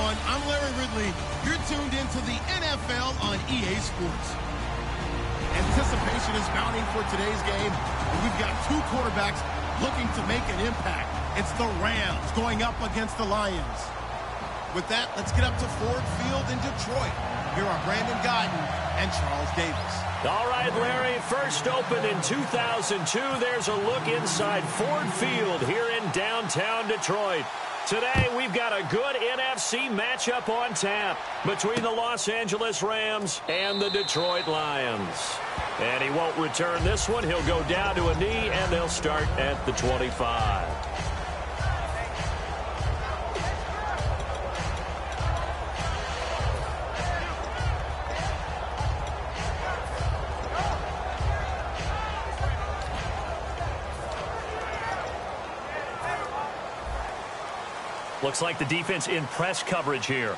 everyone. I'm Larry Ridley. You're tuned into the NFL on EA Sports. Anticipation is mounting for today's game, and we've got two quarterbacks looking to make an impact. It's the Rams going up against the Lions. With that, let's get up to Ford Field in Detroit. Here are Brandon Guyton and Charles Davis. All right, Larry, first opened in 2002. There's a look inside Ford Field here in downtown Detroit. Today, we've got a good NFC matchup on tap between the Los Angeles Rams and the Detroit Lions. And he won't return this one. He'll go down to a knee, and they'll start at the 25. Looks like the defense in press coverage here.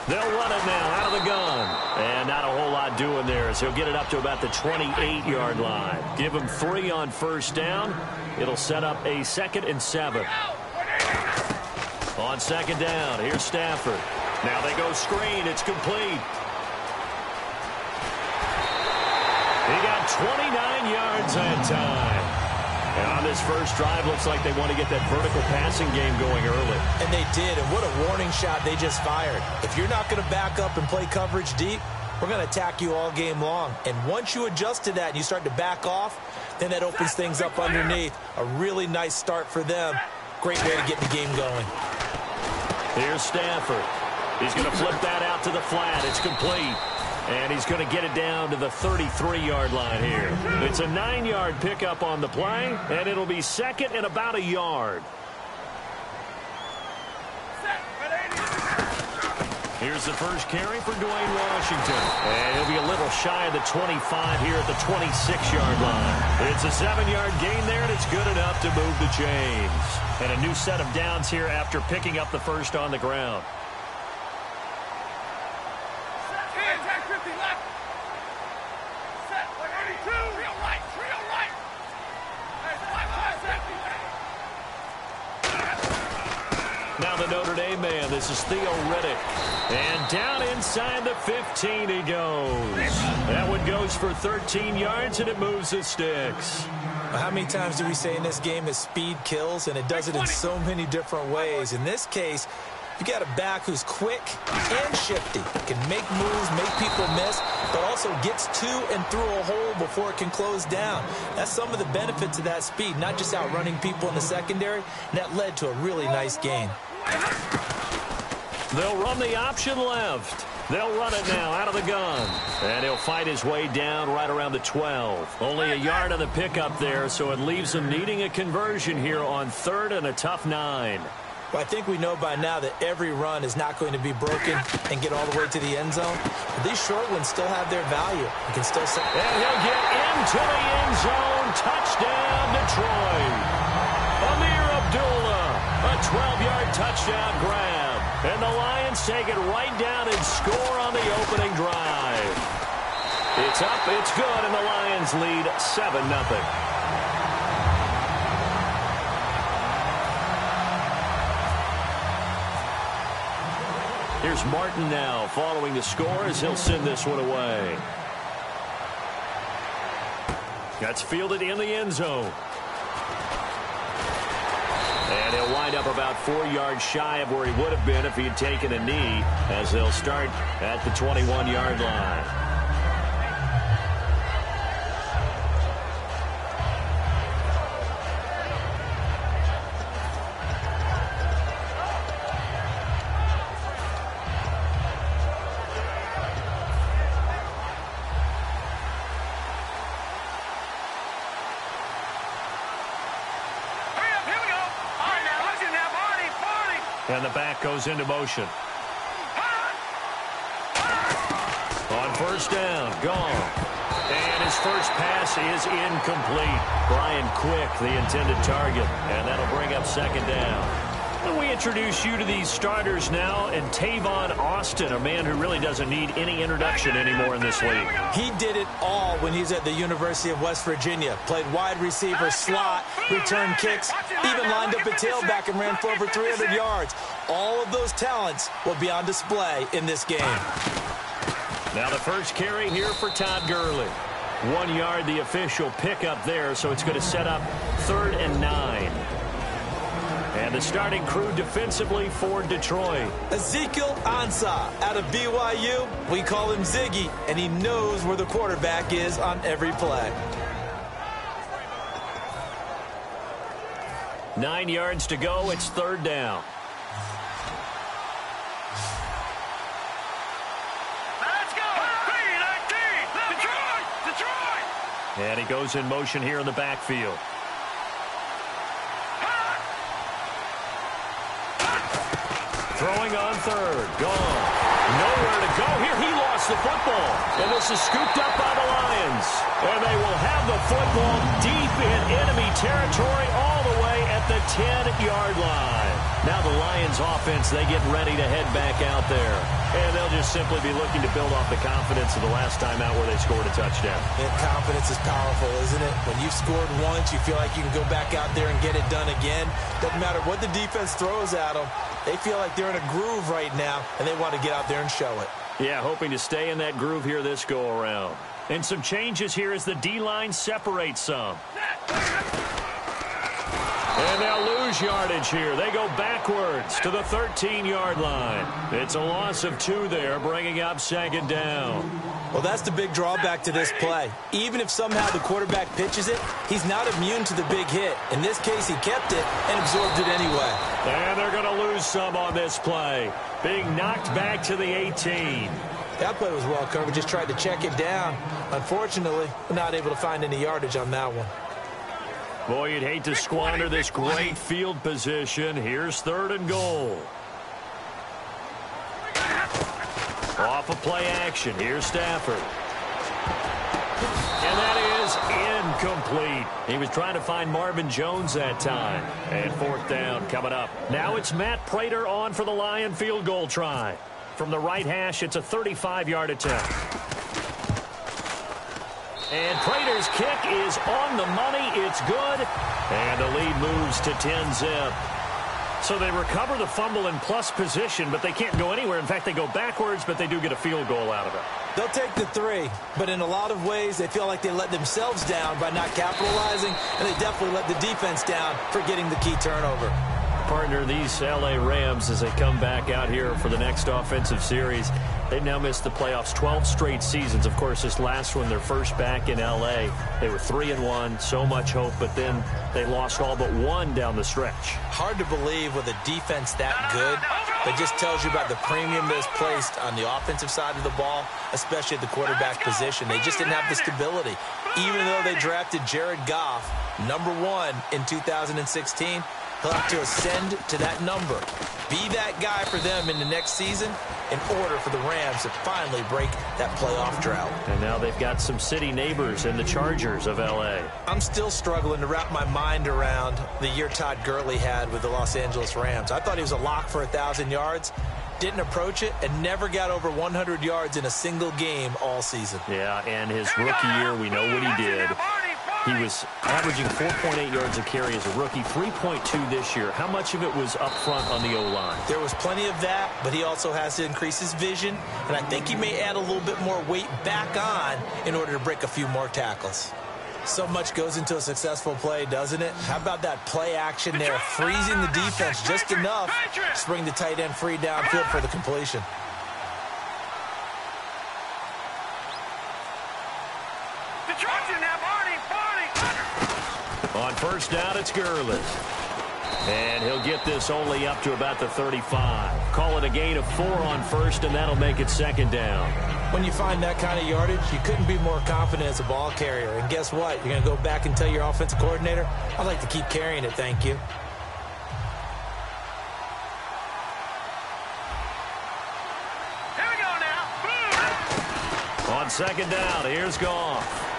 They'll run it now out of the gun. And not a whole lot doing there as he'll get it up to about the 28-yard line. Give him 3 on first down. It'll set up a 2nd and 7. On second down, here's Stafford. Now they go screen. It's complete. He got 29 yards that time. And on this first drive, looks like they want to get that vertical passing game going early. And they did, and what a warning shot they just fired. If you're not going to back up and play coverage deep, we're going to attack you all game long. And once you adjust to that and you start to back off, then that opens things up underneath. A really nice start for them. Great way to get the game going. Here's Stafford. He's going to flip that out to the flat. It's complete. And he's going to get it down to the 33-yard line here. It's a 9-yard pickup on the play, and it'll be 2nd and about a yard. Here's the first carry for Dwayne Washington. And he'll be a little shy of the 25 here at the 26-yard line. It's a 7-yard gain there, and it's good enough to move the chains. And a new set of downs here after picking up the first on the ground. Now the Notre Dame man, this is Theo Riddick. And down inside the 15 he goes. That one goes for 13 yards, and it moves the sticks. How many times do we say in this game that speed kills, and it does it in so many different ways? In this case, you got a back who's quick and shifty. Can make moves, make people miss, but also gets to and through a hole before it can close down. That's some of the benefits of that speed, not just outrunning people in the secondary. And that led to a really nice gain. They'll run the option left. They'll run it now out of the gun. And he'll fight his way down right around the 12. Only a yard on the pickup there, so it leaves him needing a conversion here on 3rd and a tough 9. Well, I think we know by now that every run is not going to be broken and get all the way to the end zone. But these short ones still have their value. You can still say, and he'll get into the end zone. Touchdown, Detroit. Amir Abdullah, a 12-yard touchdown grab. And the Lions take it right down and score on the opening drive. It's up, it's good, and the Lions lead 7-0. Here's Martin now following the score as he'll send this one away. That's fielded in the end zone. And he'll wind up about 4 yards shy of where he would have been if he had taken a knee, as they'll start at the 21-yard line. And the back goes into motion. On first down, gone. And his first pass is incomplete. Brian Quick, the intended target. And that'll bring up 2nd down. And we introduce you to these starters now, and Tavon Austin, a man who really doesn't need any introduction anymore in this league. He did it all when he was at the University of West Virginia. Played wide receiver, slot, returned kicks, even lined up a tailback and ran for over 300 yards. All of those talents will be on display in this game. Now the first carry here for Todd Gurley. 1 yard, the official pickup there, so it's going to set up 3rd and 9. And the starting crew defensively for Detroit. Ezekiel Ansah out of BYU. We call him Ziggy, and he knows where the quarterback is on every play. 9 yards to go. It's 3rd down. Let's go! Detroit! And he goes in motion here in the backfield. Throwing on 3rd. Gone. Nowhere to go. Here he lost the football. And this is scooped up by the Lions. And they will have the football deep in enemy territory all the way at the 10-yard line. Now the Lions offense, they get ready to head back out there. And they'll just simply be looking to build off the confidence of the last time out where they scored a touchdown. And confidence is powerful, isn't it? When you've scored once, you feel like you can go back out there and get it done again. Doesn't matter what the defense throws at them. They feel like they're in a groove right now, and they want to get out there and show it. Yeah, hoping to stay in that groove here this go-around. And some changes here as the D-line separates some. And they'll lose yardage here. They go backwards to the 13-yard line. It's a loss of 2 there, bringing up 2nd down. Well, that's the big drawback to this play. Even if somehow the quarterback pitches it, he's not immune to the big hit. In this case, he kept it and absorbed it anyway. And they're going to lose some on this play. Being knocked back to the 18. That play was well covered. Just tried to check it down. Unfortunately, not able to find any yardage on that one. Boy, you'd hate to squander this great field position. Here's 3rd and goal. Off of play action. Here's Stafford. And that is incomplete. He was trying to find Marvin Jones that time. And 4th down coming up. Now it's Matt Prater on for the Lion field goal try. From the right hash, it's a 35-yard attempt. And Prater's kick is on the money. It's good. And the lead moves to 10-zip. So they recover the fumble in plus position, but they can't go anywhere. In fact, they go backwards, but they do get a field goal out of it. They'll take the 3, but in a lot of ways, they feel like they let themselves down by not capitalizing, and they definitely let the defense down for getting the key turnover. Partner, these L.A. Rams, as they come back out here for the next offensive series, they've now missed the playoffs 12 straight seasons. Of course, this last one, their first back in L.A. They were 3-1, so much hope, but then they lost all but 1 down the stretch. Hard to believe with a defense that good. That just tells you about the premium that's placed on the offensive side of the ball, especially at the quarterback position. They just didn't have the stability. Even though they drafted Jared Goff, #1 in 2016, he'll have to ascend to that number. Be that guy for them in the next season in order for the Rams to finally break that playoff drought. And now they've got some city neighbors in the Chargers of L.A. I'm still struggling to wrap my mind around the year Todd Gurley had with the Los Angeles Rams. I thought he was a lock for 1,000 yards. Didn't approach it and never got over 100 yards in a single game all season. Yeah, and his rookie year, we know what he did. He was averaging 4.8 yards a carry as a rookie, 3.2 this year. How much of it was up front on the O-line? There was plenty of that, but he also has to increase his vision, and I think he may add a little bit more weight back on in order to break a few more tackles. So much goes into a successful play, doesn't it? How about that play action there, freezing the defense just enough to bring the tight end free downfield for the completion. On first down, it's Gurley. And he'll get this only up to about the 35. Call it a gain of 4 on first, and that'll make it 2nd down. When you find that kind of yardage, you couldn't be more confident as a ball carrier. And guess what? You're going to go back and tell your offensive coordinator, I'd like to keep carrying it, thank you. Here we go now. Boom. On 2nd down, here's Goff.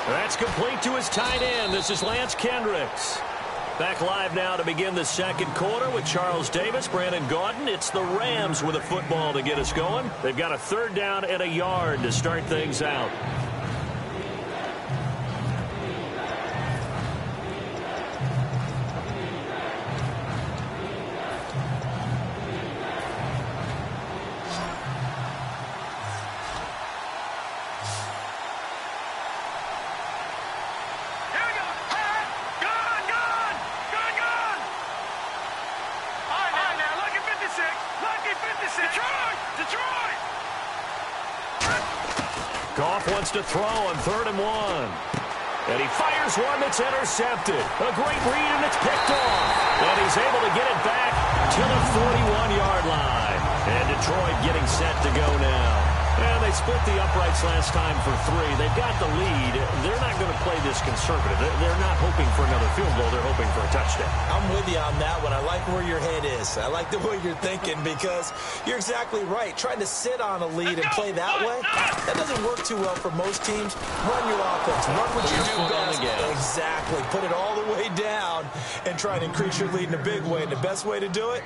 That's complete to his tight end. This is Lance Kendricks. Back live now to begin the second quarter with Charles Davis, Brandon Gaudin. It's the Rams with a football to get us going. They've got a 3rd down and a yard to start things out. Goff wants to throw on 3rd and 1. And he fires one that's intercepted. A great read, and it's picked off. And he's able to get it back to the 41-yard line. And Detroit getting set to go now. And they split the uprights last time for 3. They've got the lead. They're not going to play this conservative. They're not hoping for another field goal. They're hoping for a touchdown. I'm with you on that one. I like where your head is. I like the way you're thinking because you're exactly right. Trying to sit on a lead and play that way, that doesn't work too well for most teams. Run your offense. Run what you do best. Exactly. Put it all the way down and try and increase your lead in a big way. And the best way to do it,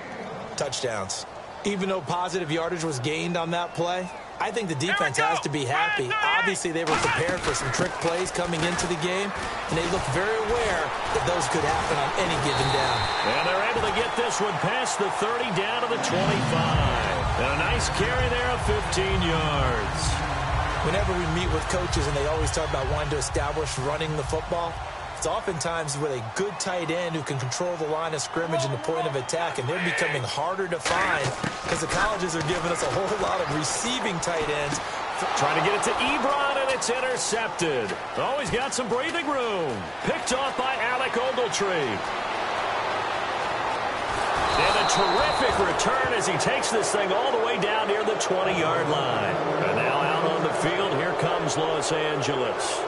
touchdowns. Even though positive yardage was gained on that play, I think the defense has to be happy. Obviously, they were prepared for some trick plays coming into the game, and they looked very aware that those could happen on any given down. And they're able to get this one past the 30 down to the 25. And a nice carry there of 15 yards. Whenever we meet with coaches and they always talk about wanting to establish running the football, it's oftentimes with a good tight end who can control the line of scrimmage and the point of attack, and they're becoming harder to find because the colleges are giving us a whole lot of receiving tight ends. Trying to get it to Ebron, and it's intercepted. Oh, he's got some breathing room. Picked off by Alec Ogletree. And a terrific return as he takes this thing all the way down near the 20-yard line. And now out on the field, here comes Los Angeles.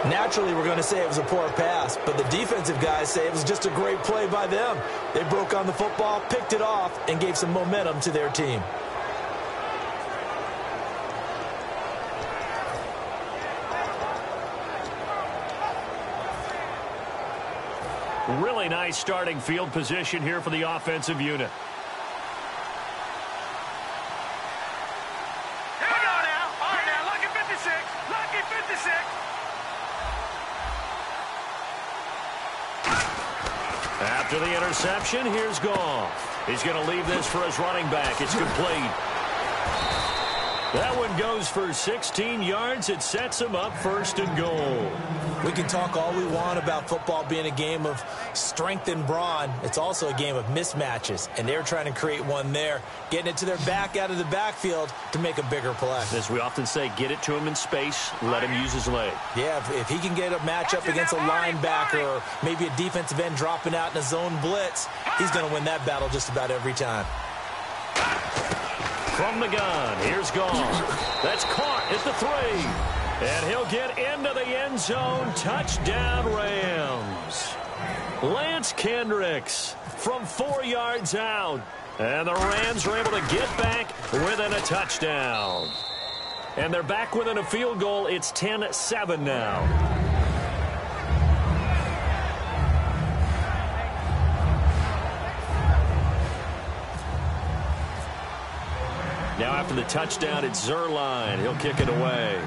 Naturally, we're going to say it was a poor pass, but the defensive guys say it was just a great play by them. They broke on the football, picked it off, and gave some momentum to their team. Really nice starting field position here for the offensive unit. Here we go now. All right, now, lucky 56. Lucky 56. After the interception, here's Goff. He's going to leave this for his running back. It's complete. That one goes for 16 yards. It sets him up 1st and goal. We can talk all we want about football being a game of strength and brawn. It's also a game of mismatches, and they're trying to create one there, getting it to their back out of the backfield to make a bigger play. As we often say, get it to him in space, let him use his leg. Yeah, if he can get a matchup against a linebacker or maybe a defensive end dropping out in a zone blitz, he's going to win that battle just about every time. From the gun, here's Goff. That's caught at the 3. And he'll get into the end zone. Touchdown, Rams. Lance Kendricks from 4 yards out. And the Rams are able to get back within a touchdown. And they're back within a field goal. It's 10-7 now. Now after the touchdown, it's Zuerlein. He'll kick it away.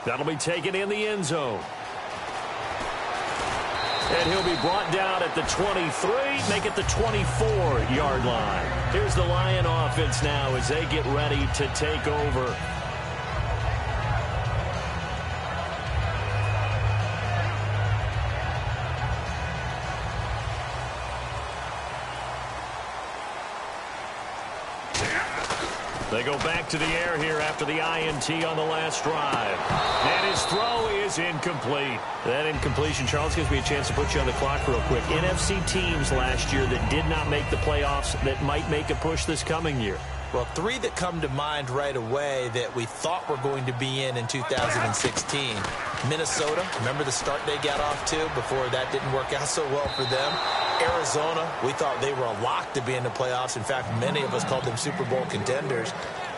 That'll be taken in the end zone. And he'll be brought down at the 23, make it the 24-yard line. Here's the Lion offense now as they get ready to take over. They go back to the air here after the INT on the last drive. And his throw is incomplete. That incompletion, Charles, gives me a chance to put you on the clock real quick. NFC teams last year that did not make the playoffs that might make a push this coming year. Well, 3 that come to mind right away that we thought were going to be in 2016. Minnesota, remember the start they got off to before that didn't work out so well for them. Arizona, we thought they were a lock to be in the playoffs. In fact, many of us called them Super Bowl contenders.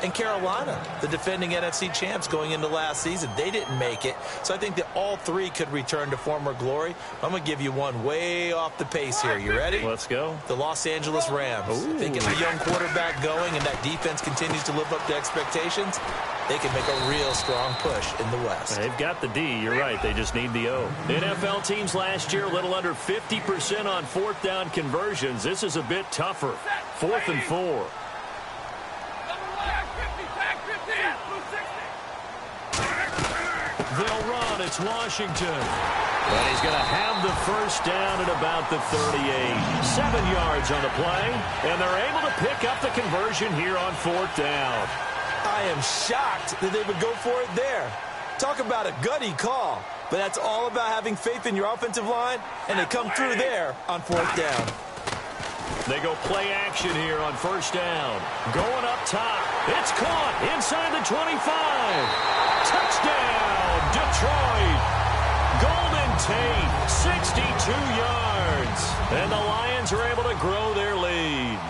And Carolina, the defending NFC champs going into last season, they didn't make it. So I think that all three could return to former glory. I'm going to give you one way off the pace here. You ready? Let's go. The Los Angeles Rams. Ooh. If they get a young quarterback going and that defense continues to live up to expectations, they can make a real strong push in the West. They've got the D. You're right. They just need the O. NFL teams last year, a little under 50% on fourth down conversions. This is a bit tougher. 4th and 4. They'll run. It's Washington. And he's going to have the first down at about the 38. 7 yards on the play. And they're able to pick up the conversion here on 4th down. I am shocked that they would go for it there. Talk about a gutty call. But that's all about having faith in your offensive line. And they come through there on 4th down. They go play action here on 1st down. Going up top. It's caught inside the 25. Touchdown, Detroit. Golden Tate, 62 yards. And the Lions are able to grow their lead.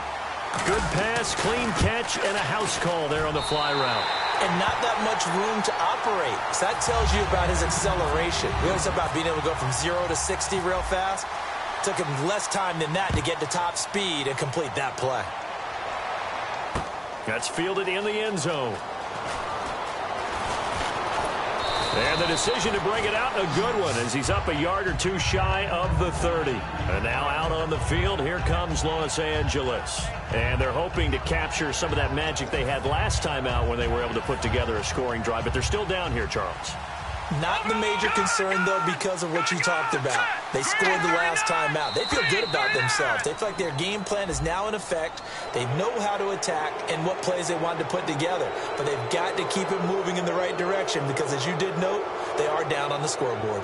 Good pass, clean catch, and a house call there on the fly route. And not that much room to operate. So that tells you about his acceleration. We always talk about being able to go from 0 to 60 real fast. Took him less time than that to get to top speed and complete that play. That's fielded in the end zone. And the decision to bring it out, a good one, as he's up a yard or two shy of the 30. And now out on the field, here comes Los Angeles. And they're hoping to capture some of that magic they had last time out when they were able to put together a scoring drive. But they're still down here, Charles. Not the major concern, though, because of what you talked about. They scored the last time out. They feel good about themselves. They feel like their game plan is now in effect. They know how to attack and what plays they wanted to put together. But they've got to keep it moving in the right direction because, as you did note, they are down on the scoreboard.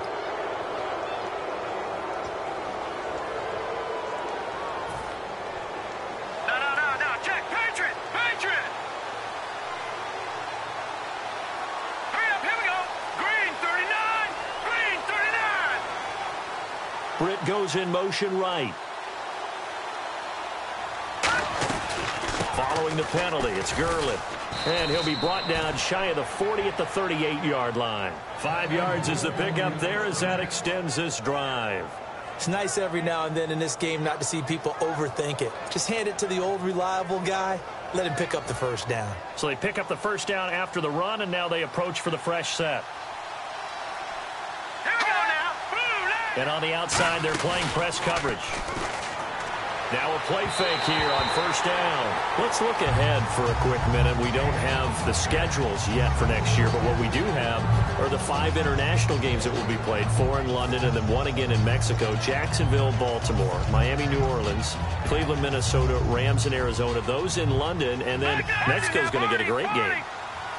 Britt goes in motion right. Following the penalty, it's Gurley. And he'll be brought down shy of the 40 at the 38-yard line. 5 yards is the pickup there as that extends this drive. It's nice every now and then in this game not to see people overthink it. Just hand it to the old reliable guy. Let him pick up the first down. So they pick up the first down after the run, and now they approach for the fresh set. And on the outside, they're playing press coverage. Now a play fake here on first down. Let's look ahead for a quick minute. We don't have the schedules yet for next year, but what we do have are the 5 international games that will be played, 4 in London and then 1 again in Mexico, Jacksonville, Baltimore, Miami, New Orleans, Cleveland, Minnesota, Rams, and Arizona. Those in London, and then Mexico's going to get a great game.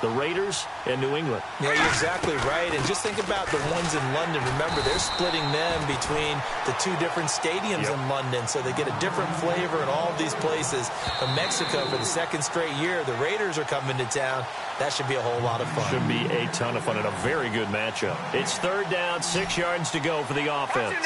The Raiders and New England. Yeah, you're exactly right. And just think about the ones in London. Remember, they're splitting them between the 2 different stadiums in London, so they get a different flavor in all of these places. But Mexico, for the 2nd straight year, the Raiders are coming to town. That should be a whole lot of fun. Should be a ton of fun and a very good matchup. It's 3rd down, 6 yards to go for the offense.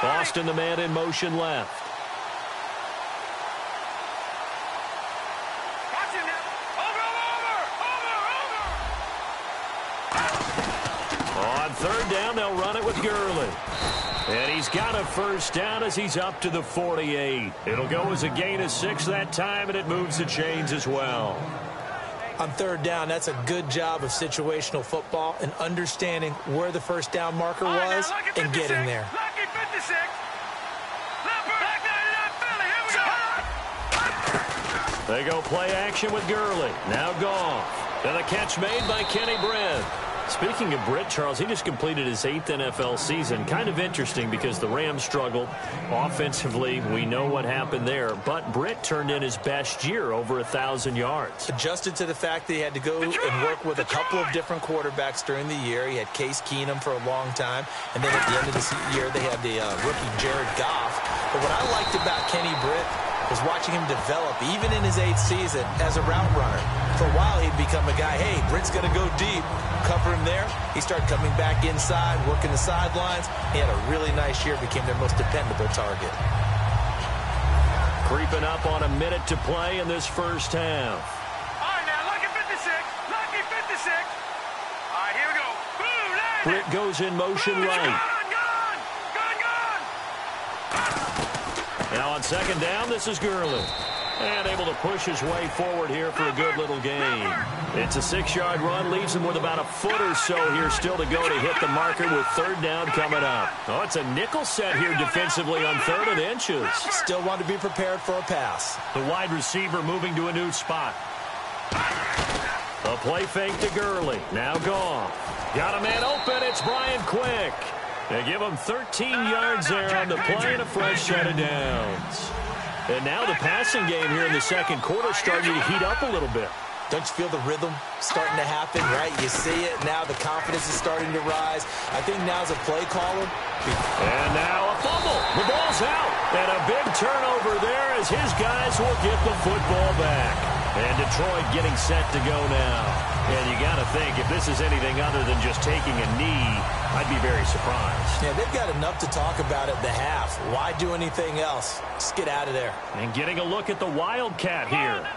Boston, the man in motion left. On 3rd down, they'll run it with Gurley. And he's got a first down as he's up to the 48. It'll go as a gain of 6 that time, and it moves the chains as well. On 3rd down, that's a good job of situational football and understanding where the first down marker was and getting there. They go play action with Gurley. Now Goff. And the catch made by Kenny Britt. Speaking of Britt, Charles, he just completed his 8th NFL season. Kind of interesting because the Rams struggled offensively. We know what happened there. But Britt turned in his best year, over 1,000 yards. Adjusted to the fact that he had to go and work with a couple of different quarterbacks during the year. He had Case Keenum for a long time. And then at the end of the year, they had the rookie Jared Goff. But what I liked about Kenny Britt was watching him develop, even in his 8th season, as a route runner. For a while, he'd become a guy, hey, Britt's going to go deep. Cover him there. He started coming back inside, working the sidelines. He had a really nice year, became their most dependable target. Creeping up on a minute to play in this first half. All right, now, lucky 56. Lucky 56. All right, here we go. Boom, Britt goes in motion right. Now on second down, this is Gurley. And able to push his way forward here for a good little gain. It's a 6-yard run, leaves him with about a foot or so here still to go to hit the marker with third down coming up. Oh, it's a nickel set here defensively on 3rd and inches. Still want to be prepared for a pass. The wide receiver moving to a new spot. A play fake to Gurley. Now gone. Got a man open. It's Brian Quick. They give him 13 yards there on the play and a fresh set of downs. And now the passing game here in the second quarter starting to heat up a little bit. Don't you feel the rhythm starting to happen, right? You see it. Now the confidence is starting to rise. I think now's a play caller. And now a fumble. The ball's out. And a big turnover there as his guys will get the football back. And Detroit getting set to go now. And you got to think, if this is anything other than just taking a knee, I'd be very surprised. Yeah, they've got enough to talk about at the half. Why do anything else? Just get out of there. And getting a look at the Wildcat here.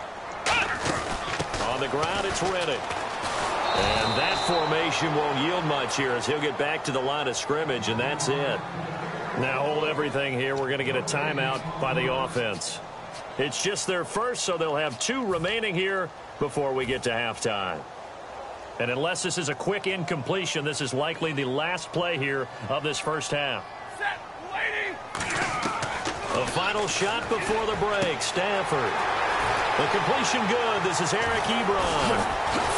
On the ground, it's Reddick. And that formation won't yield much here as he'll get back to the line of scrimmage, and that's it. Now hold everything here. We're going to get a timeout by the offense. It's just their first, so they'll have 2 remaining here before we get to halftime. And unless this is a quick incompletion, this is likely the last play here of this first half. Set, lady. The final shot before the break, Stafford. The completion good. This is Eric Ebron.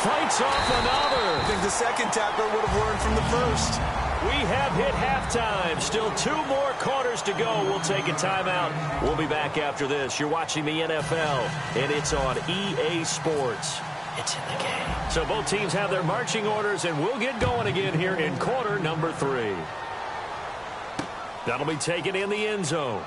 Fights off another. I think the second tackler would have learned from the first. We have hit halftime. Still 2 more quarters to go. We'll take a timeout. We'll be back after this. You're watching the NFL, and it's on EA Sports. It's in the game. So both teams have their marching orders, and we'll get going again here in quarter number 3. That'll be taken in the end zone.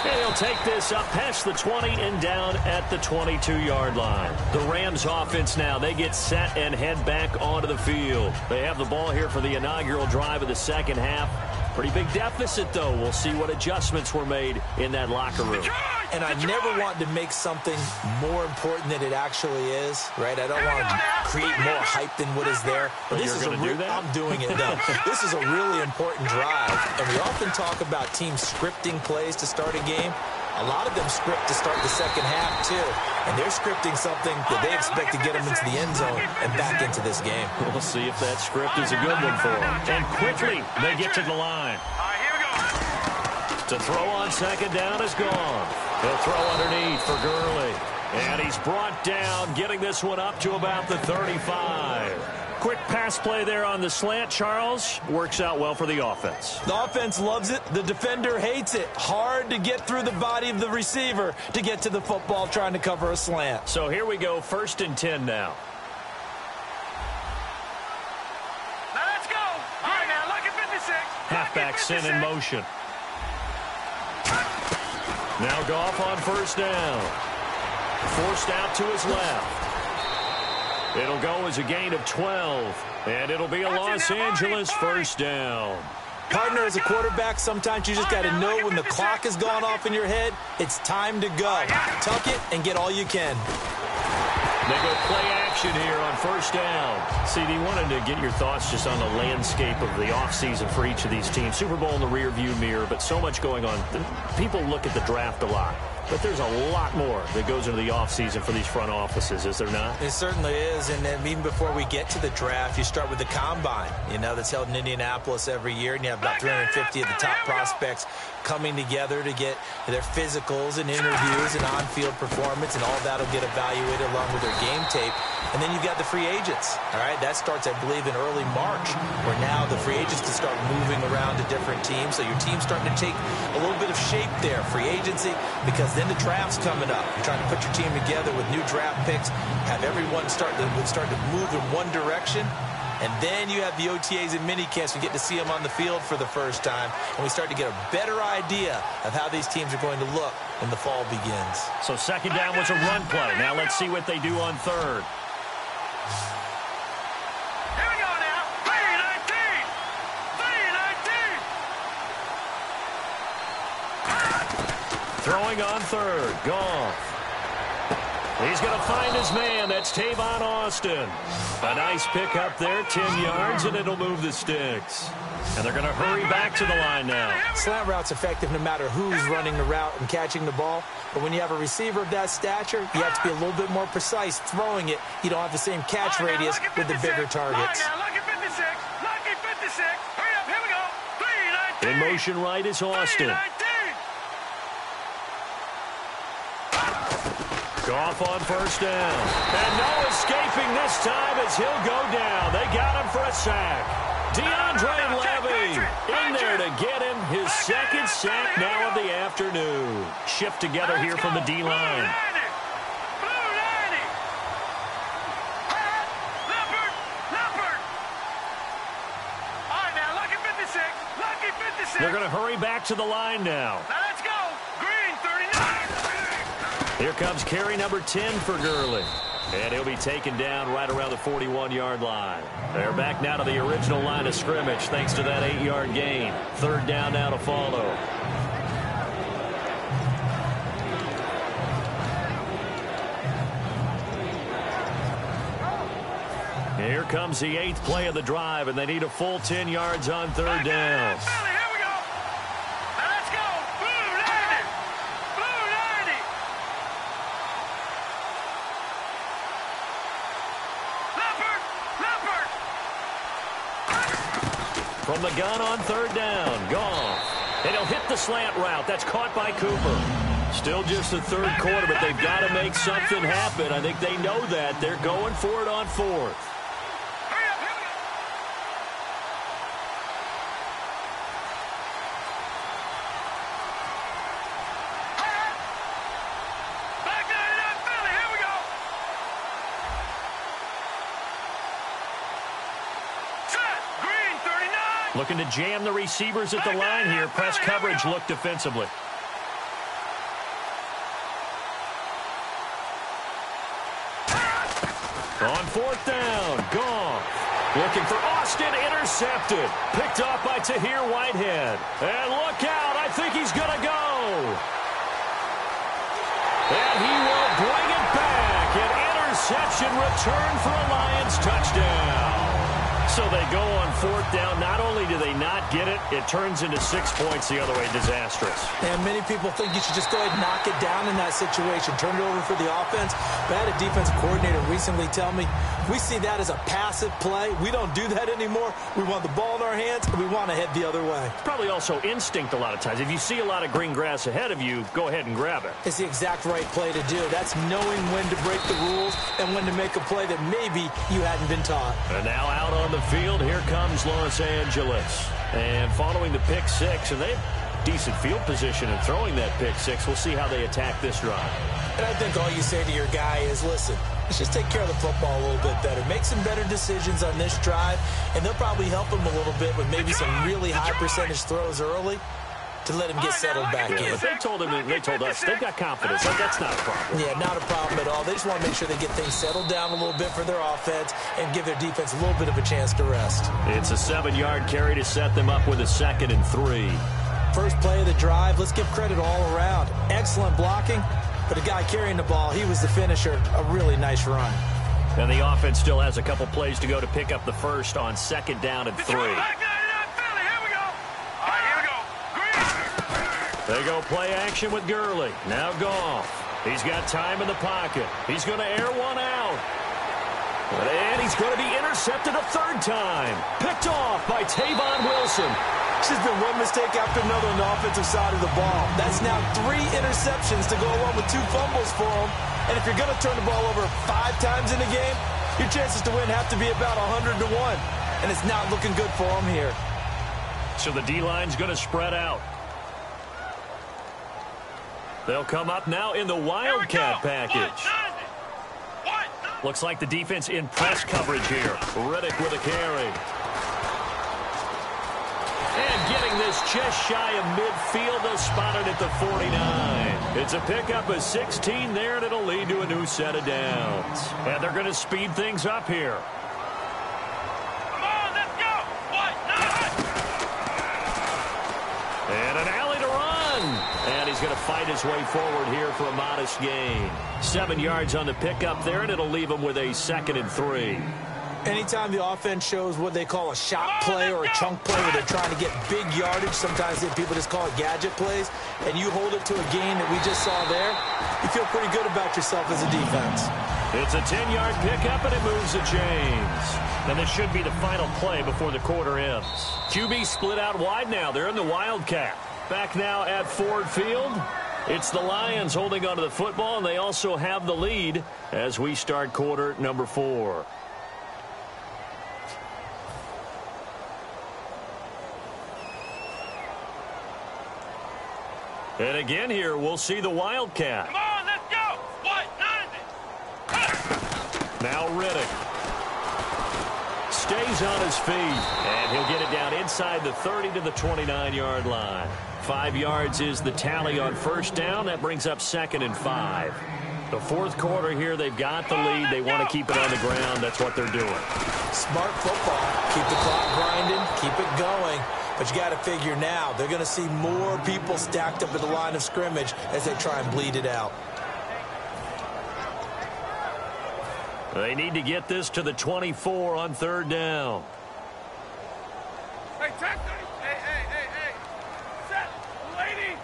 And he'll take this up past the 20 and down at the 22-yard line. The Rams offense now, they get set and head back onto the field. They have the ball here for the inaugural drive of the second half. Pretty big deficit, though. We'll see what adjustments were made in that locker room. And I never want to make something more important than it actually is, right? I don't want to create more hype than what is there. But this is going to do that? I'm doing it, though. This is a really important drive. And we often talk about teams scripting plays to start a game. A lot of them script to start the second half, too. And they're scripting something that they expect to get them into the end zone and back into this game. We'll see if that script is a good one for them. And quickly, they get to the line. All right, here we go. To throw on second down is gone. He'll throw underneath for Gurley. And he's brought down, getting this one up to about the 35. Quick pass play there on the slant, Charles. Works out well for the offense. The offense loves it. The defender hates it. Hard to get through the body of the receiver to get to the football trying to cover a slant. So here we go, 1st and 10 now. Now let's go. All right, now, lucky 56. Halfback sent in motion. Now Goff on 1st down. Forced out to his left. It'll go as a gain of 12, and it'll be a Los Angeles 1st down. Partner, as a quarterback, sometimes you just got to know when the clock has gone off in your head, it's time to go. Tuck it and get all you can. They go play action here on 1st down. CD, wanted to get your thoughts just on the landscape of the offseason for each of these teams. Super Bowl in the rearview mirror, but so much going on. People look at the draft a lot. But there's a lot more that goes into the offseason for these front offices, is there not? It certainly is. And then even before we get to the draft, you start with the combine, that's held in Indianapolis every year. And you have about 350 of the top prospects coming together to get their physicals and interviews and on-field performance, and all that will get evaluated along with their game tape. And then you've got the free agents, all right? That starts, I believe, in early March, where now the free agents can start moving around to different teams. So your team's starting to take a little bit of shape there, free agency, because then the draft's coming up. You're trying to put your team together with new draft picks, have everyone start to move in one direction. And then you have the OTAs and minicamps. You get to see them on the field for the first time. And we start to get a better idea of how these teams are going to look when the fall begins. So second down was a run play. Now let's see what they do on third. Here we go now. 3-19. 3-19. Throwing on third. Goff. He's going to find his man. That's Tavon Austin. A nice pick up there, 10 yards, and it'll move the sticks. And they're going to hurry back to the line now. Slant route's effective no matter who's running the route and catching the ball. But when you have a receiver of that stature, you have to be a little bit more precise throwing it. You don't have the same catch radius with the bigger targets. Lucky 56. Lucky 56. Hurry up. Here we go. 3-19. In motion right is Austin. 3-19. Goff on first down. And no escaping this time as he'll go down. They got him for a sack. DeAndre Levy in there to get him his second sack now of the afternoon. Shift together here from the D-line. They're going to hurry back to the line now. Now let's go. Green 39. Here comes carry number 10 for Gurley. And he'll be taken down right around the 41-yard line. They're back now to the original line of scrimmage thanks to that 8-yard gain. Third down now to follow. Here comes the 8th play of the drive, and they need a full 10 yards on third down. From the gun on third down, Goff. And he'll hit the slant route. That's caught by Cooper. Still just the third quarter, but they've got to make something happen. I think they know that. They're going for it on fourth. Looking to jam the receivers at the line here. Press coverage look defensively. On fourth down, Goff. Looking for Austin, intercepted. Picked off by Tahir Whitehead. And look out, I think he's going to go. And he will bring it back. An interception return for a Lions touchdown. So they go on fourth down. Not only do they not get it, it turns into 6 points the other way. Disastrous. And many people think you should just go ahead and knock it down in that situation. Turn it over for the offense. But I had a defensive coordinator recently tell me, we see that as a passive play. We don't do that anymore. We want the ball in our hands, and we want to head the other way. Probably also instinct a lot of times. If you see a lot of green grass ahead of you, go ahead and grab it. It's the exact right play to do. That's knowing when to break the rules and when to make a play that maybe you hadn't been taught. And now out on the field, here comes Los Angeles. And following the pick six, and they have decent field position in throwing that pick six. We'll see how they attack this drive. And I think all you say to your guy is, listen, let's just take care of the football a little bit better. Make some better decisions on this drive, and they'll probably help him a little bit with maybe some really high percentage throws early to let him get settled back in. But they told us they've got confidence. That's not a problem. Yeah, not a problem at all. They just want to make sure they get things settled down a little bit for their offense and give their defense a little bit of a chance to rest. It's a 7-yard carry to set them up with a 2nd and 3. First play of the drive, let's give credit all around. Excellent blocking, but the guy carrying the ball, he was the finisher. A really nice run. And the offense still has a couple plays to go to pick up the first on 2nd down and 3. They go play action with Gurley. Now Goff. He's got time in the pocket. He's going to air one out. And he's going to be intercepted a 3rd time. Picked off by Tavon Wilson. This has been one mistake after another on the offensive side of the ball. That's now 3 interceptions to go along with 2 fumbles for him. And if you're going to turn the ball over 5 times in a game, your chances to win have to be about 100 to 1. And it's not looking good for him here. So the D-line's going to spread out. They'll come up now in the Wildcat package. Looks like the defense in press coverage here. Riddick with a carry. And getting this just shy of midfield, they'll spot it at the 49. It's a pickup of 16 there, and it'll lead to a new set of downs. And they're going to speed things up here. Come on, let's go. And an alley to run. And he's going to fight his way forward here for a modest gain. 7 yards on the pickup there, and it'll leave him with a 2nd and 3. Anytime the offense shows what they call a shot play or a chunk play where they're trying to get big yardage, sometimes people just call it gadget plays, and you hold it to a gain that we just saw there, you feel pretty good about yourself as a defense. It's a 10-yard pickup, and it moves the chains. And this should be the final play before the quarter ends. QB split out wide now. They're in the Wildcat. Back now at Ford Field. It's the Lions holding onto the football, and they also have the lead as we start quarter number 4. And again here, we'll see the Wildcat. Come on, let's go. Now Riddick. Stays on his feet. And he'll get it down inside the 30 to the 29-yard line. 5 yards is the tally on first down. That brings up 2nd and 5. The fourth quarter here, they've got the lead. They want to keep it on the ground. That's what they're doing. Smart football. Keep the clock grinding. Keep it going. But you got to figure now, they're going to see more people stacked up at the line of scrimmage as they try and bleed it out. They need to get this to the 24 on 3rd down. Hey, hey. Set, lady.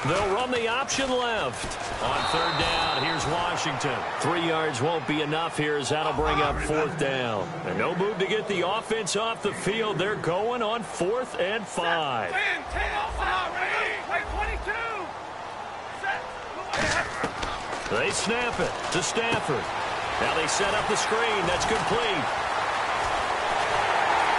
They'll run the option left. On 3rd down, here's Washington. 3 yards won't be enough here as that'll bring up 4th down. And no move to get the offense off the field. They're going on 4th and 5. Hey, 22. Set. They snap it to Stafford. Now they set up the screen. That's complete.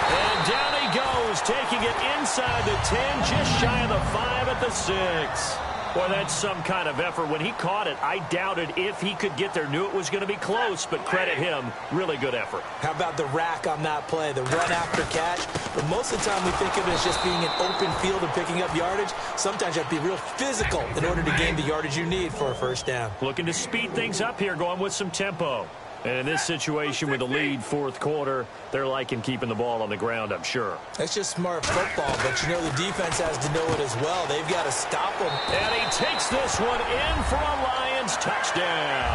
And down he goes, taking it inside the 10, just shy of the 5 at the 6. Boy, that's some kind of effort. When he caught it, I doubted if he could get there. Knew it was going to be close, but credit him. Really good effort. How about the rack on that play, the run after catch? But most of the time we think of it as just being an open field and picking up yardage. Sometimes you have to be real physical in order to gain the yardage you need for a first down. Looking to speed things up here, going with some tempo. And in this situation with the lead, fourth quarter, they're liking keeping the ball on the ground, I'm sure. That's just smart football, but you know the defense has to know it as well. They've got to stop them. And he takes this one in for a Lions touchdown.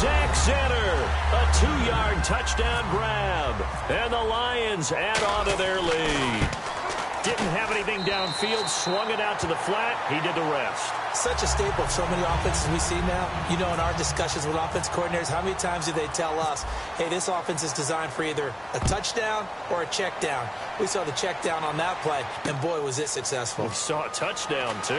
Zach Zenner, a 2-yard touchdown grab. And the Lions add on to their lead. Didn't have anything downfield, swung it out to the flat. He did the rest. Such a staple of so many offenses we see now. You know, in our discussions with offense coordinators, how many times do they tell us, hey, this offense is designed for either a touchdown or a check down. We saw the check down on that play, and boy, was it successful. We saw a touchdown, too.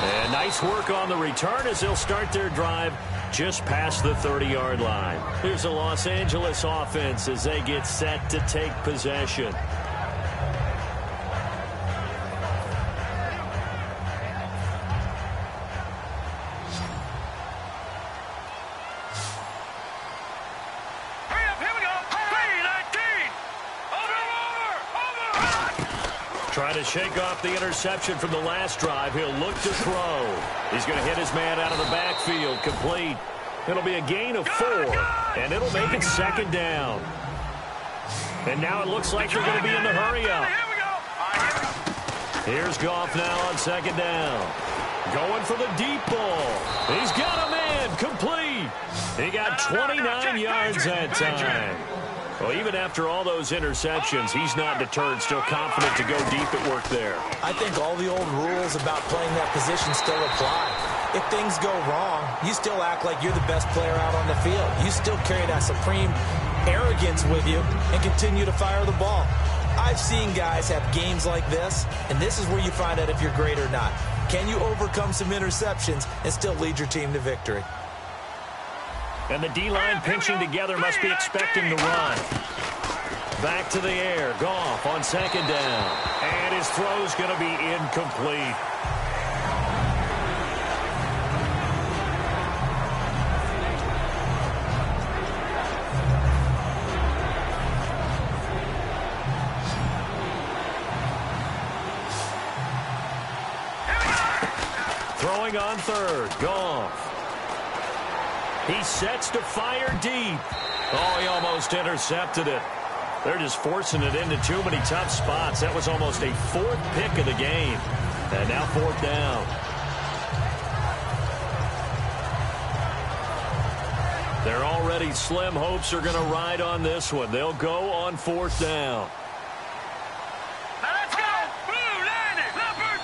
And nice work on the return as they'll start their drive just past the 30-yard line. Here's the Los Angeles offense as they get set to take possession. Trying to shake off the interception from the last drive. He'll look to throw. He's going to hit his man out of the backfield. Complete. It'll be a gain of 4, and it'll make it second down. And now it looks like they're going to be in the hurry-up. Here's Goff now on second down. Going for the deep ball. He's got a man. Complete. He got 29 yards that time. Well, even after all those interceptions, he's not deterred, still confident to go deep at work there. I think all the old rules about playing that position still apply. If things go wrong, you still act like you're the best player out on the field. You still carry that supreme arrogance with you and continue to fire the ball. I've seen guys have games like this, and this is where you find out if you're great or not. Can you overcome some interceptions and still lead your team to victory? And the D-line pinching together must be expecting the run. Back to the air. Goff on second down. And his throw's going to be incomplete. Throwing on third. Goff. He sets to fire deep. Oh, he almost intercepted it. They're just forcing it into too many tough spots. That was almost a fourth pick of the game. And now fourth down. Their already slim hopes are going to ride on this one. They'll go on fourth down. Now let's go. Blue, Landon. Leopard.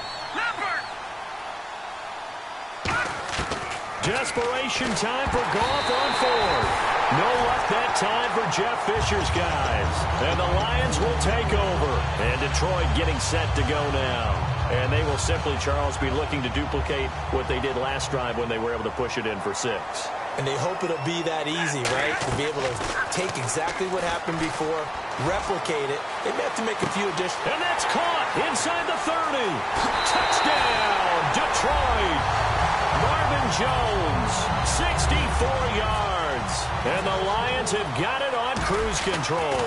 Desperation time for Goff on fourth. No luck that time for Jeff Fisher's guys. And the Lions will take over. And Detroit getting set to go now. And they will simply, Charles, be looking to duplicate what they did last drive when they were able to push it in for 6. And they hope it'll be that easy, right? To be able to take exactly what happened before, replicate it. They may have to make a few additions. And that's caught inside the 30. Touchdown, Detroit. Marvin Jones, 64 yards. And the Lions have got it on cruise control.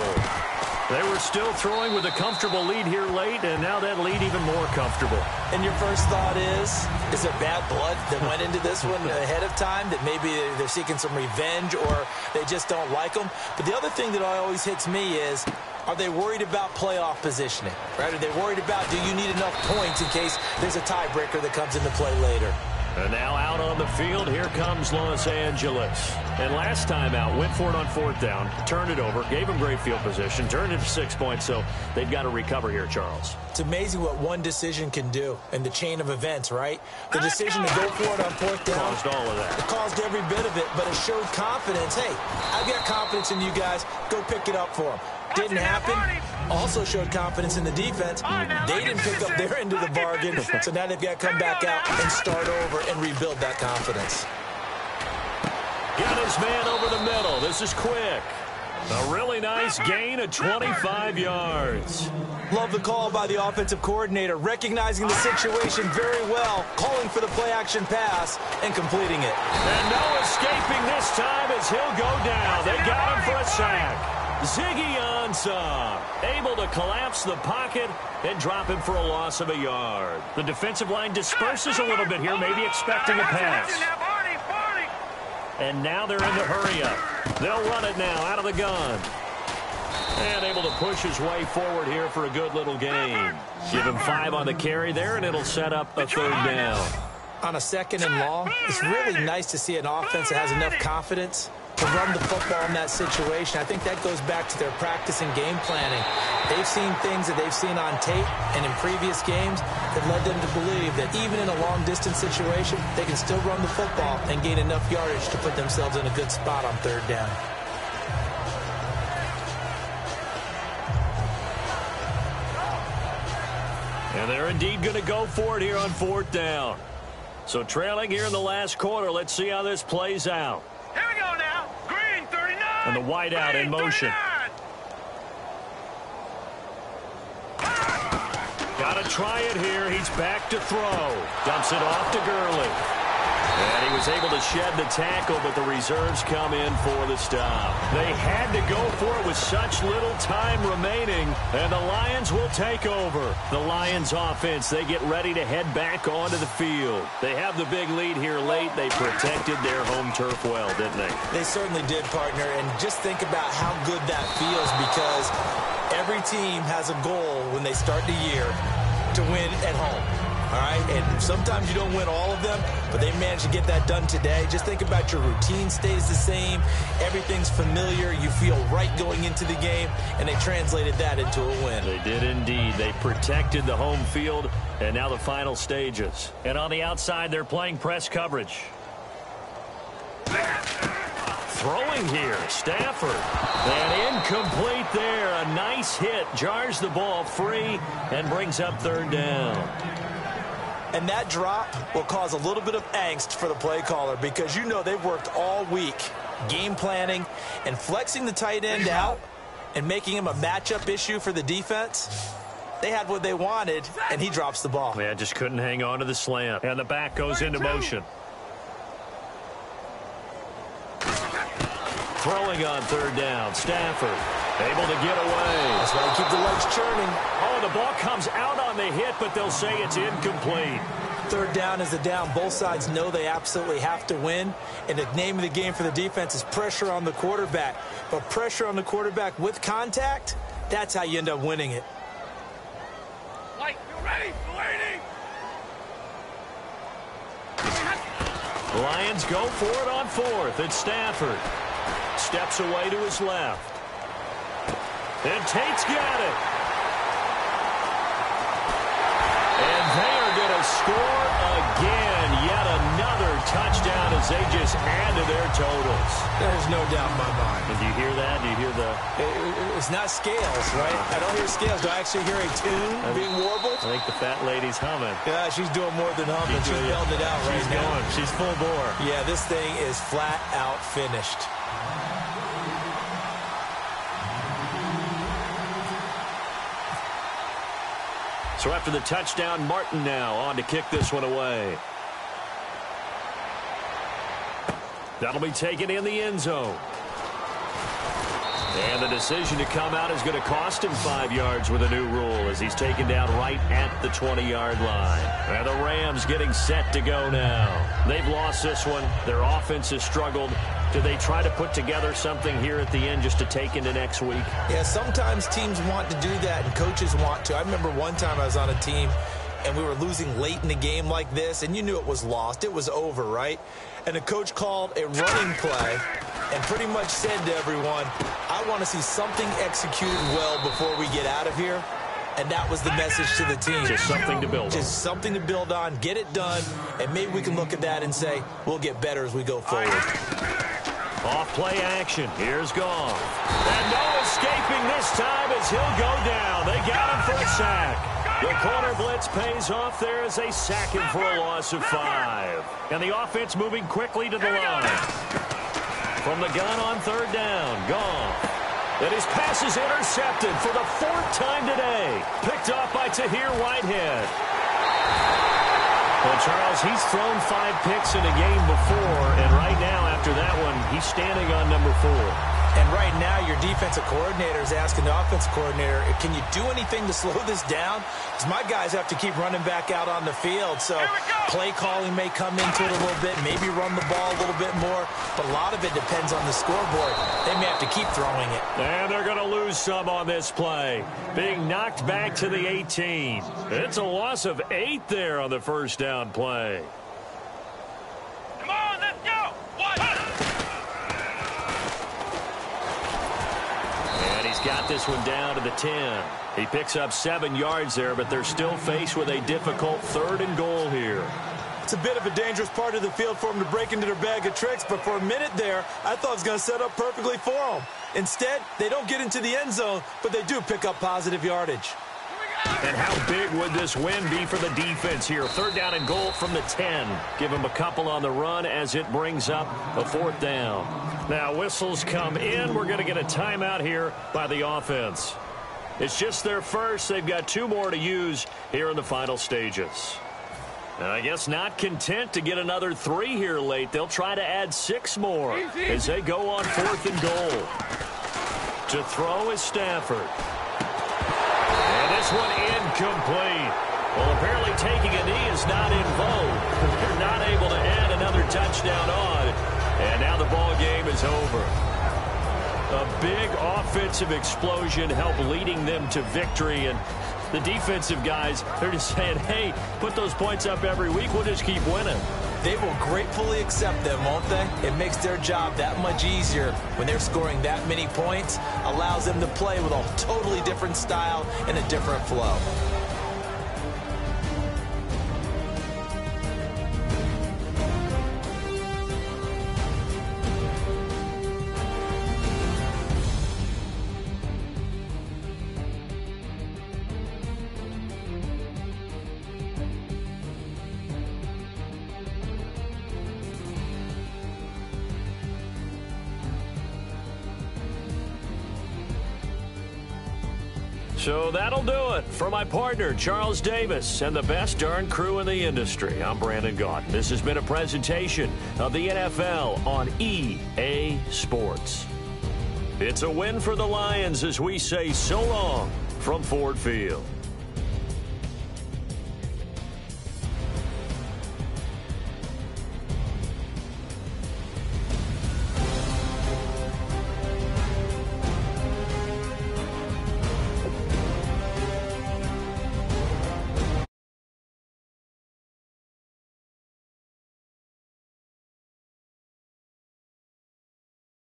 They were still throwing with a comfortable lead here late, and now that lead even more comfortable. And your first thought is there bad blood that went into this one ahead of time, that maybe they're seeking some revenge or they just don't like them? But the other thing that always hits me is, are they worried about playoff positioning? Right? Are they worried about, do you need enough points in case there's a tiebreaker that comes into play later? And now out on the field, here comes Los Angeles. And last time out, went for it on fourth down, turned it over, gave them great field position, turned it to 6 points, so they've got to recover here, Charles. It's amazing what one decision can do in the chain of events, right? The decision to go for it on fourth down caused all of that. It caused every bit of it, but it showed confidence. Hey, I've got confidence in you guys. Go pick it up for them. Didn't happen. Also showed confidence in the defense. They didn't pick up their end of the bargain, so now they've got to come back out and start over and rebuild that confidence. Got his man over the middle. This is quick. A really nice gain of 25 yards. Love the call by the offensive coordinator, recognizing the situation very well, calling for the play-action pass and completing it. And no escaping this time as he'll go down. They got him for a sack. Ziggy Ansah able to collapse the pocket and drop him for a loss of a yard. The defensive line disperses a little bit here, maybe expecting a pass. And now they're in the hurry-up. They'll run it now out of the gun. And able to push his way forward here for a good little gain. Give him 5 on the carry there, and it'll set up a third down. On a second and long, it's really nice to see an offense that has enough confidence to run the football in that situation. I think that goes back to their practice and game planning. They've seen things that they've seen on tape and in previous games that led them to believe that even in a long-distance situation, they can still run the football and gain enough yardage to put themselves in a good spot on third down. And they're indeed going to go for it here on fourth down. So trailing here in the last quarter, let's see how this plays out. Here we go now. Green 39. And the wideout in motion. Got to try it here. He's back to throw. Dumps it off to Gurley. And he was able to shed the tackle, but the reserves come in for the stop. They had to go for it with such little time remaining, and the Lions will take over. The Lions offense, they get ready to head back onto the field. They have the big lead here late. They protected their home turf well, didn't they? They certainly did, partner, and just think about how good that feels, because every team has a goal when they start the year to win at home. All right, and sometimes you don't win all of them, but they managed to get that done today. Just think about your routine stays the same. Everything's familiar. You feel right going into the game, and they translated that into a win. They did indeed. They protected the home field, and now the final stages. And on the outside, they're playing press coverage. Throwing here, Stafford. And incomplete there. A nice hit. Jars the ball free and brings up third down. And that drop will cause a little bit of angst for the play caller, because you know they've worked all week game planning and flexing the tight end out and making him a matchup issue for the defense. They had what they wanted, and he drops the ball. Yeah, just couldn't hang on to the slant. And the back goes into motion. Throwing on third down, Stafford able to get away. That's why they keep the legs churning. Oh, the ball comes out on the hit, but they'll say it's incomplete. third down is a down. Both sides know they absolutely have to win. And the name of the game for the defense is pressure on the quarterback. But pressure on the quarterback with contact, that's how you end up winning it. Mike, you ready? Waiting. The Lions go for it on fourth. It's Stafford. Steps away to his left. And Tate's got it. And they are going to score again. Yet another touchdown as they just add to their totals. There's no doubt in my mind. And do you hear that? Do you hear the... It's not scales, right? I don't hear scales. Do I actually hear a tune being warbled? I think the fat lady's humming. Yeah, she's doing more than humming. She's belting it out right now. Going. She's full bore. Yeah, this thing is flat out finished. So after the touchdown, Martin now on to kick this one away. That'll be taken in the end zone. And the decision to come out is going to cost him 5 yards with a new rule as he's taken down right at the 20-yard line. And the Rams getting set to go now. They've lost this one. Their offense has struggled. Do they try to put together something here at the end just to take into next week? Yeah, sometimes teams want to do that and coaches want to. I remember one time I was on a team and we were losing late in the game like this, and you knew it was lost. It was over, right? And the coach called a running play and pretty much said to everyone, I want to see something executed well before we get out of here. And that was the message to the team. Just something to build on. Just something to build on, get it done, and maybe we can look at that and say, we'll get better as we go forward. Off play action. Here's Goff. And no escaping this time as he'll go down. They got him for a sack. The corner blitz pays off there as they sack him for a loss of 5. And the offense moving quickly to the line. From the gun on third down, Goff. And his pass is intercepted for the 4th time today. Picked off by Tahir Whitehead. Well, Charles, he's thrown 5 picks in a game before, and right now, after that one, he's standing on number 4. And right now, your defensive coordinator is asking the offensive coordinator, can you do anything to slow this down? Because my guys have to keep running back out on the field. So play calling may come into it a little bit, maybe run the ball a little bit more. But a lot of it depends on the scoreboard. They may have to keep throwing it. And they're going to lose some on this play. Being knocked back to the 18. It's a loss of 8 there on the first down play. Come on, let's go. And he's got this one down to the 10. He picks up 7 yards there, but they're still faced with a difficult 3rd and goal here. It's a bit of a dangerous part of the field for them to break into their bag of tricks, but for a minute there, I thought it was going to set up perfectly for them. Instead, they don't get into the end zone, but they do pick up positive yardage. And how big would this win be for the defense here? 3rd down and goal from the 10. Give them a couple on the run as it brings up a 4th down. Now whistles come in. We're going to get a timeout here by the offense. It's just their first. They've got 2 more to use here in the final stages. And I guess not content to get another 3 here late. They'll try to add 6 more as they go on 4th and goal. To throw is Stafford. And this one incomplete. Well, apparently taking a knee is not in vogue. They're not able to add another touchdown on. And now the ball game is over. A big offensive explosion helped leading them to victory. And the defensive guys, they're just saying, hey, put those points up every week. We'll just keep winning. They will gratefully accept them, won't they? It makes their job that much easier when they're scoring that many points. Allows them to play with a totally different style and a different flow. So that'll do it for my partner, Charles Davis, and the best darn crew in the industry. I'm Brandon Gaudin. This has been a presentation of the NFL on EA Sports. It's a win for the Lions as we say so long from Ford Field.